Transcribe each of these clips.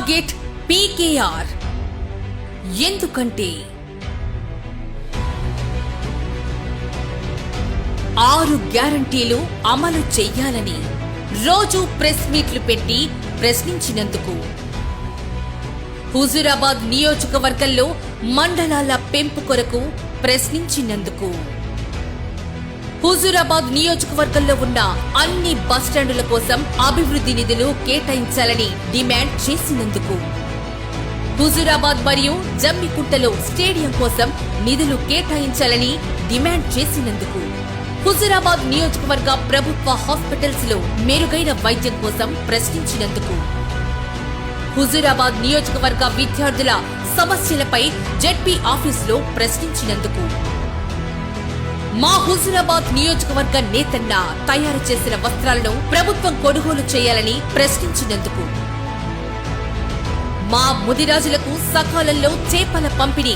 Target PKR. ఎందుకంటే 6 గ్యారంటీలు అమలు చెయ్యాలని రోజు ప్రెస్ మీట్లు పెట్టి ప్రశ్నించినందుకు, హుజూరాబాద్ నియోజకవర్గంలో మండలాల పెంపు కొరకు ప్రశ్నించినందుకు, హుజూరాబాద్ నియోజకవర్గంలో ఉన్న అన్ని బస్టాండుల కోసం అభివృద్ధి నిధులు కేటాయించాలని డిమాండ్ చేసినందుకు, హుజూరాబాద్ మరియు జమ్మికుంటలో స్టేడియం కోసం నిధులు కేటాయించాలని డిమాండ్ చేసినందుకు, హుజూరాబాద్ నియోజకవర్గ ప్రభుత్వ హాస్పిటల్స్ లో మెరుగైన వైద్యం కోసం ప్రశ్నించినందుకు, హుజూరాబాద్ నియోజకవర్గ విద్యార్థుల సమస్యలపై జెడ్పీ ఆఫీసులో ప్రశ్నించినందుకు, మా హుజూరాబాద్ నియోజకవర్గ నేతన్న తయారు చేసిన వస్త్రాలను ప్రభుత్వం కొనుగోలు చేయాలని ప్రశ్నించినందుకు, మా ముదిరాజులకు సకాలంలో చేపల పంపిణీ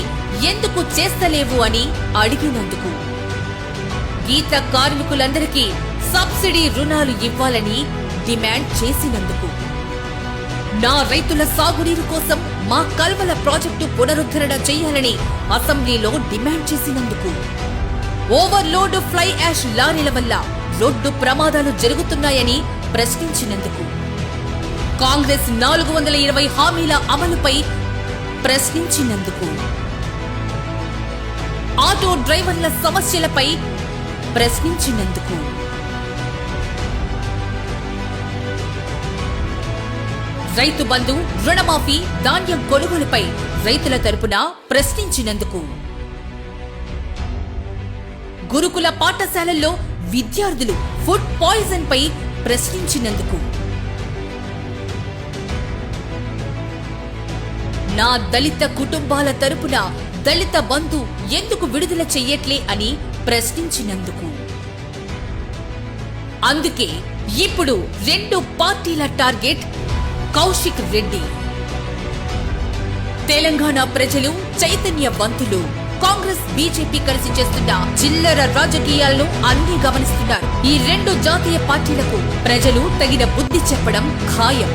ఎందుకు చేస్తలేవు అని అడిగినందుకు, గీత కార్మికులందరికీ సబ్సిడీ రుణాలు ఇవ్వాలని డిమాండ్ చేసినందుకు, నా రైతుల సాగునీరు కోసం మా కల్వల ప్రాజెక్టు పునరుద్ధరణ చేయాలని అసెంబ్లీలో డిమాండ్ చేసినందుకు, ఓవర్లోడ్ ఫ్లై యాష్ లారీల వల్ల రోడ్డు ప్రమాదాలు జరుగుతున్నాయని ప్రశ్నించినందుకు, కాంగ్రెస్ 420 హామీల అమలుపై ప్రశ్నించినందుకు, ఆటో డ్రైవర్ల సమస్యలపై ప్రశ్నించినందుకు, రైతు బంధు, రుణమాఫీ, ధాన్యం కొనుగోలుపై రైతుల తరపున ప్రశ్నించినందుకు, గురుకుల పాఠశాలల్లో విద్యార్థులు ఫుడ్ పాయిజన్ పై ప్రశ్నించినందుకు, నా దళిత కుటుంబాల తరపున దళిత బంధు ఎందుకు విడుదల చెయ్యట్లే అని ప్రశ్నించినందుకు. అందుకే ఇప్పుడు 2 పార్టీల టార్గెట్ కౌశిక్ రెడ్డి. తెలంగాణ ప్రజలు చైతన్యవంతులు. కాంగ్రెస్, బీజేపీ కలిసి చేస్తున్న చిల్లర రాజకీయాలను అన్ని గమనిస్తున్నారు. ఈ 2 జాతీయ పార్టీలకు ప్రజలు తగిన బుద్ధి చెప్పడం ఖాయం.